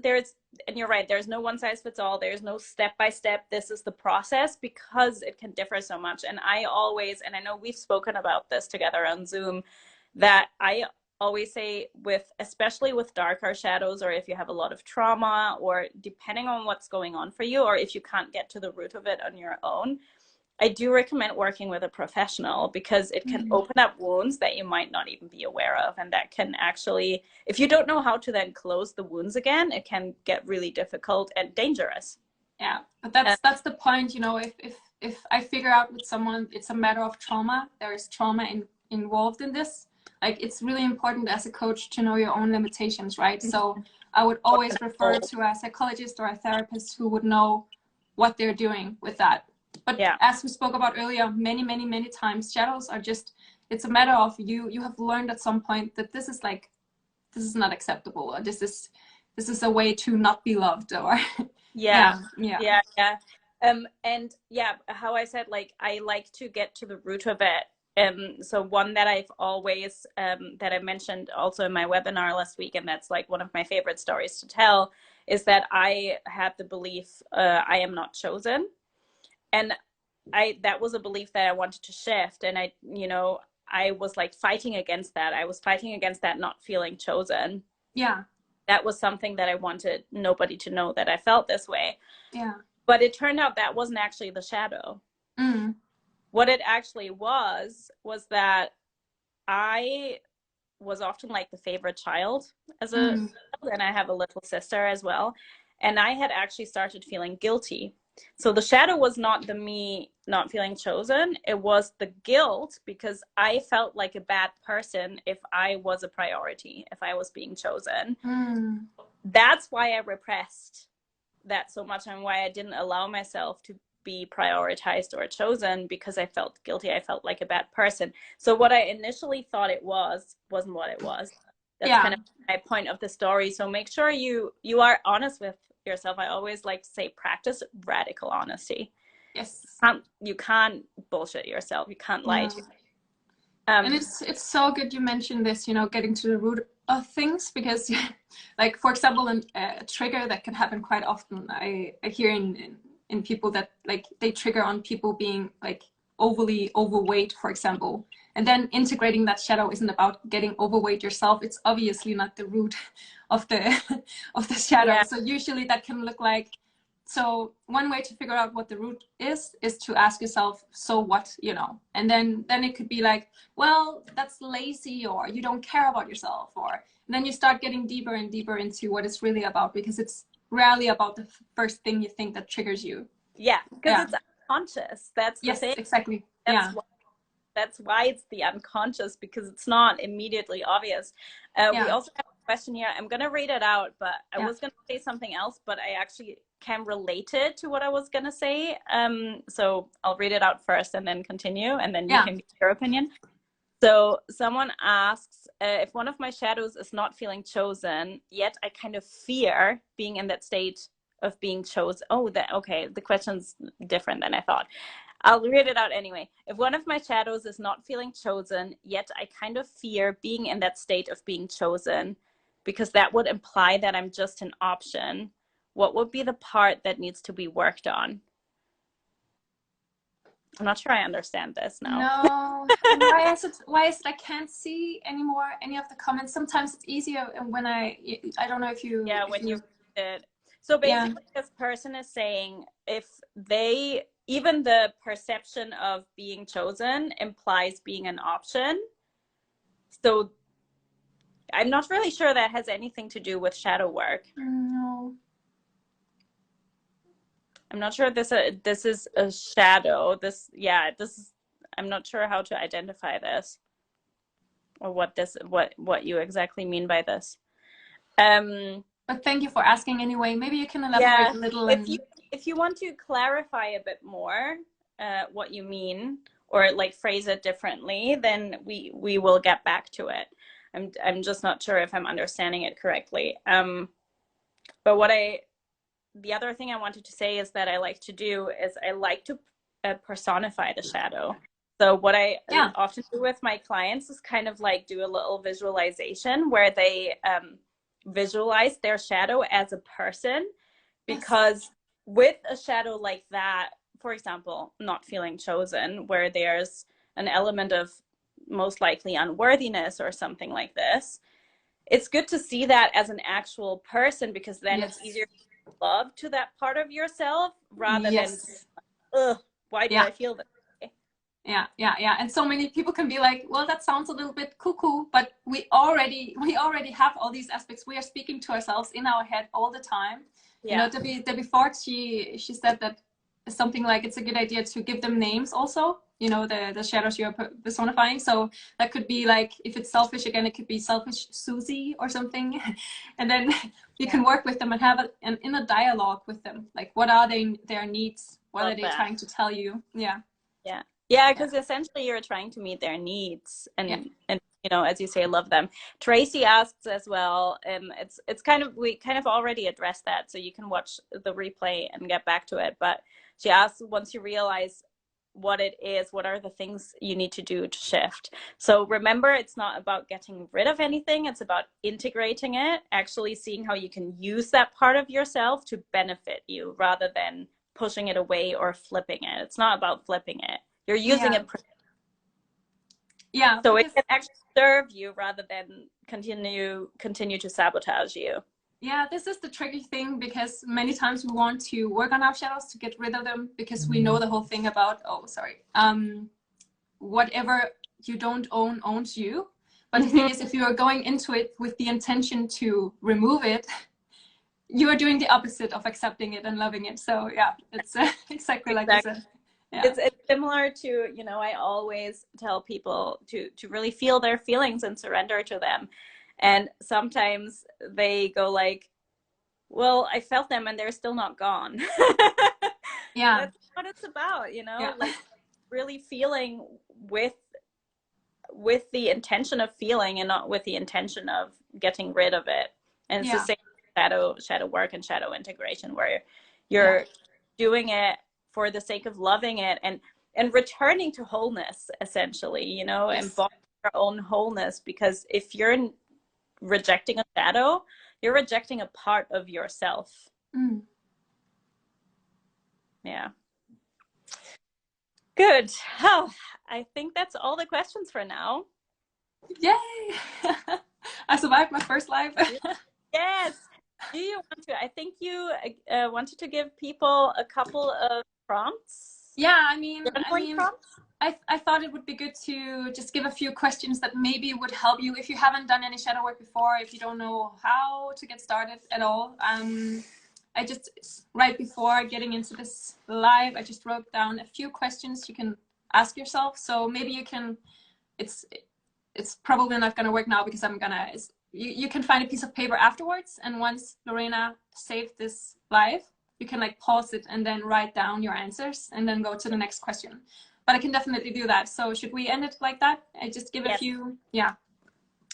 S1: there's, and you're right, there's no one size fits all. There's no step by step, this is the process, because it can differ so much. And I always, and I know we've spoken about this together on Zoom, that I always say, especially with darker shadows, or if you have a lot of trauma, or depending on what's going on for you, or if you can't get to the root of it on your own, I do recommend working with a professional, because it can open up wounds that you might not even be aware of. And that can actually, if you don't know how to then close the wounds again, it can get really difficult and dangerous.
S2: Yeah, but that's the point, you know, if I figure out with someone it's a matter of trauma, there is trauma involved in this, like it's really important as a coach to know your own limitations, right? So I would always refer to a psychologist or a therapist who would know what they're doing with that. But as we spoke about earlier, many times, shadows are just, it's a matter of you have learned at some point that this is not acceptable, or this is a way to not be loved, or
S1: yeah. And yeah, how I said, like, I like to get to the root of it. So one that I've always that I mentioned also in my webinar last week, and that's like one of my favorite stories to tell, is that I had the belief I am not chosen. And that was a belief that I wanted to shift. And I was like fighting against that. I was fighting against that not feeling chosen.
S2: Yeah.
S1: That was something that I wanted nobody to know, that I felt this way.
S2: Yeah.
S1: But it turned out that wasn't actually the shadow. What it actually was that I was often like the favorite child as a child, and I have a little sister as well. And I had actually started feeling guilty. So the shadow was not the me not feeling chosen. It was the guilt, because I felt like a bad person if I was a priority, if I was being chosen. That's why I repressed that so much, and why I didn't allow myself to be prioritized or chosen, because I felt guilty. I felt like a bad person. So what I initially thought it wasn't what it was. That's kind of my point of the story. So make sure you are honest with yourself. I always like to say, practice radical honesty.
S2: Yes.
S1: You can't bullshit yourself. You can't lie to yourself.
S2: And it's so good you mentioned this, you know, getting to the root of things, because like, for example, a trigger that can happen quite often, I hear in people that like they trigger on people being like overly overweight, for example, and then integrating that shadow isn't about getting overweight yourself. It's obviously not the root of the shadow. So usually that can look like, so one way to figure out what the root is to ask yourself, so what, you know, and then it could be like, well, that's lazy, or you don't care about yourself, or then you start getting deeper and deeper into what it's really about, because it's rarely about the first thing you think that triggers you.
S1: Yeah, because it's unconscious. That's the thing.
S2: Exactly.
S1: That's why it's the unconscious, because it's not immediately obvious. We also have a question here. I'm going to read it out, but I was going to say something else, but I actually can relate it to what I was going to say. So I'll read it out first and then continue, and then you can give your opinion. So someone asks, if one of my shadows is not feeling chosen, yet I kind of fear being in that state of being chosen. Okay, the question's different than I thought. I'll read it out anyway. If one of my shadows is not feeling chosen, yet I kind of fear being in that state of being chosen, because that would imply that I'm just an option. What would be the part that needs to be worked on? I'm not sure I understand this now.
S2: No. Why is it I can't see anymore any of the comments? Sometimes it's easier when I don't know if you...
S1: Yeah, when you did. So basically this person is saying, if they, even the perception of being chosen implies being an option. So I'm not really sure that has anything to do with shadow work.
S2: No.
S1: I'm not sure if this is a shadow. I'm not sure how to identify this, or what you exactly mean by this.
S2: But thank you for asking anyway. Maybe you can elaborate a little.
S1: If you want to clarify a bit more what you mean, or like phrase it differently, then we will get back to it. I'm just not sure if I'm understanding it correctly. But the other thing I wanted to say is that I like to do is I like to personify the shadow. So what I often do with my clients is kind of like do a little visualization where they visualize their shadow as a person, because with a shadow like that, for example, not feeling chosen, where there's an element of most likely unworthiness or something like this, it's good to see that as an actual person, because then it's easier to love to that part of yourself rather than, ugh, why do I feel that way?
S2: Yeah. And so many people can be like, well, that sounds a little bit cuckoo, but we already have all these aspects. We are speaking to ourselves in our head all the time. You know, Debbie Ford, she said that something like it's a good idea to give them names also, you know, the shadows you're personifying. So that could be like, if it's selfish, again, it could be selfish Susie or something. And then you can work with them and have an inner dialogue with them. Like, what are their needs? What are they trying to tell you?
S1: Because essentially you're trying to meet their needs, and you know, as you say, love them. Tracy asks as well, and it's kind of, we kind of already addressed that, so you can watch the replay and get back to it. But she asks, once you realize what it is, what are the things you need to do to shift? So remember, it's not about getting rid of anything, it's about integrating it, actually seeing how you can use that part of yourself to benefit you rather than pushing it away or flipping it. It's not about flipping it. You're using it. So it can actually serve you rather than continue to sabotage you.
S2: Yeah, this is the tricky thing, because many times we want to work on our shadows to get rid of them, because we know the whole thing about, whatever you don't own owns you. But the thing is, if you are going into it with the intention to remove it, you are doing the opposite of accepting it and loving it. So yeah, it's exactly like you said. Yeah.
S1: It's similar to, you know, I always tell people to really feel their feelings and surrender to them. And sometimes they go like, well, I felt them and they're still not gone. That's what it's about, you know, like really feeling with the intention of feeling and not with the intention of getting rid of it. And it's the same shadow work and shadow integration, where you're doing it for the sake of loving it and returning to wholeness, essentially, you know, embodying your own wholeness. Because if you're rejecting a shadow, you're rejecting a part of yourself. Yeah. Good. Oh, I think that's all the questions for now.
S2: Yay! I survived my first live.
S1: Yes. Do you want to? I think you wanted to give people a couple of prompts.
S2: Yeah, I mean, I thought it would be good to just give a few questions that maybe would help you if you haven't done any shadow work before, if you don't know how to get started at all. I just, right before getting into this live, I just wrote down a few questions you can ask yourself. So maybe you can, it's probably not going to work now, because you can find a piece of paper afterwards. And once Lorena saved this live, you can like pause it and then write down your answers and then go to the next question. But I can definitely do that. So should we end it like that? I just give a few. Yeah.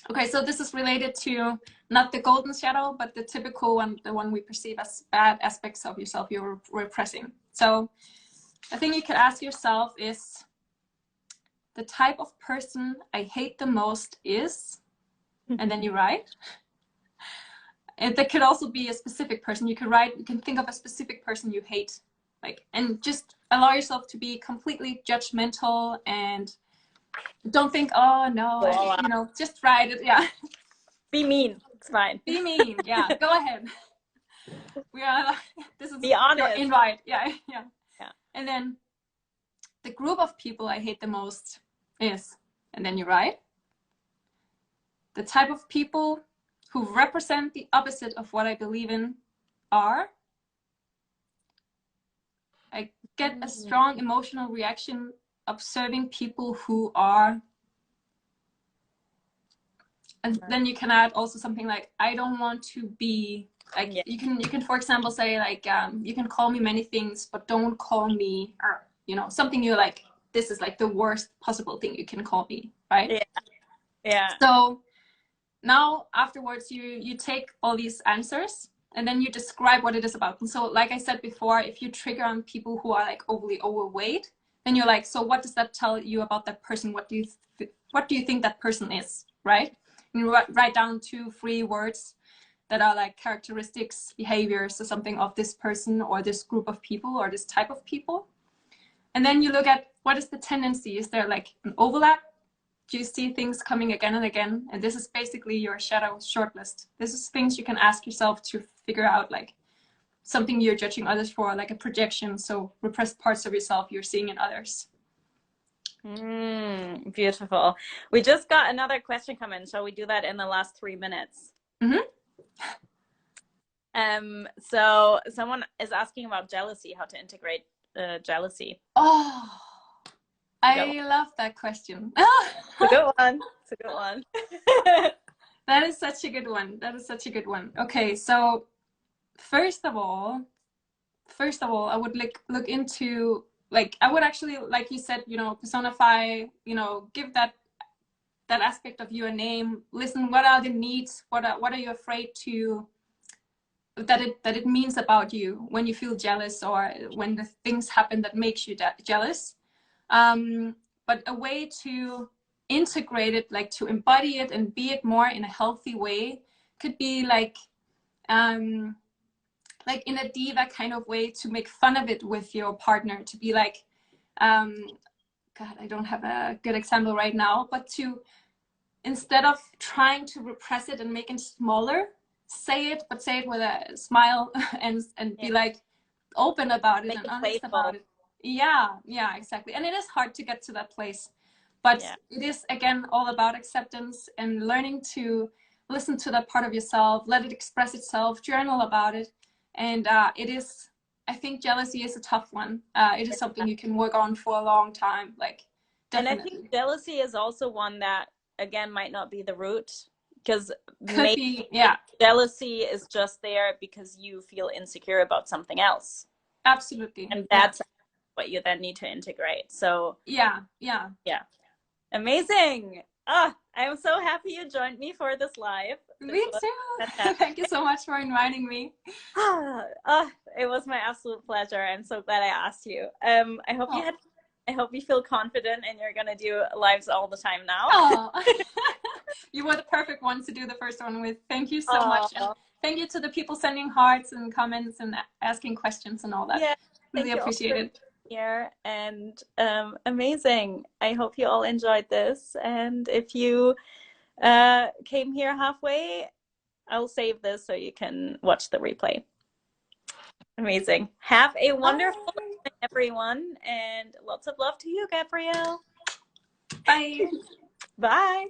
S2: Okay, so this is related to not the golden shadow, but the typical one, the one we perceive as bad aspects of yourself you're repressing. So the thing you could ask yourself is, the type of person I hate the most is, and then you write. And that could also be a specific person. You can think of a specific person you hate, like, and just allow yourself to be completely judgmental and don't think, oh no, you know, just write it. Yeah.
S1: Be mean. It's fine.
S2: Be mean. Yeah. Go ahead. This is
S1: be honest.
S2: your invite. Yeah. And then the group of people I hate the most is, and then you write, the type of people who represent the opposite of what I believe in are. I get a strong emotional reaction observing people who are. And then you can add also something like, I don't want to be like, you can for example say like, you can call me many things, but don't call me, you know, something you're like, this is like the worst possible thing you can call me, right?
S1: Yeah.
S2: So now afterwards you take all these answers and then you describe what it is about. And so like I said before, if you trigger on people who are like overly overweight, then you're like, so what does that tell you about that person? What do you think that person is, right? And you write down 2-3 words that are like characteristics, behaviors or something of this person or this group of people or this type of people. And then you look at what is the tendency. Is there like an overlap? Do you see things coming again and again? And this is basically your shadow shortlist. This is things you can ask yourself to figure out, like something you're judging others for, like a projection. So repressed parts of yourself you're seeing in others.
S1: Beautiful. We just got another question come in. Shall we do that in the last 3 minutes? So someone is asking about jealousy, how to integrate jealousy.
S2: Oh, I love that question.
S1: It's a good one. It's a good one.
S2: That is such a good one. That is such a good one. Okay, so first of all, I would look into, like, I would actually, like you said, you know, personify, you know, give that aspect of you a name. Listen, what are the needs? What are you afraid to that it means about you when you feel jealous or when the things happen that makes you jealous? But a way to integrate it, like to embody it and be it more in a healthy way, could be like in a diva kind of way, to make fun of it with your partner, to be like, God, I don't have a good example right now, but to, instead of trying to repress it and make it smaller, say it with a smile and be like open about it, and honest about it. Yeah, exactly. And it is hard to get to that place, but it is, again, all about acceptance and learning to listen to that part of yourself, let it express itself, journal about it. And it is, I think jealousy is a tough one. It is something you can work on for a long time, like, definitely.
S1: And I think jealousy is also one that, again, might not be the root, because
S2: maybe
S1: jealousy is just there because you feel insecure about something else.
S2: Absolutely.
S1: And that's what you then need to integrate. So
S2: yeah.
S1: Amazing. I'm so happy you joined me for this live.
S2: Me too. Thank you so much for inviting me.
S1: It was my absolute pleasure. I'm so glad I asked you. I hope you feel confident and you're gonna do lives all the time now.
S2: You were the perfect one to do the first one with. Thank you so much. And thank you to the people sending hearts and comments and asking questions and all that. Yeah, really appreciate it.
S1: Here, and amazing. I hope you all enjoyed this, and if you came here halfway, I'll save this so you can watch the replay. Amazing. Have a wonderful day, everyone, and lots of love to you, Gabrielle.
S2: Bye.
S1: Bye.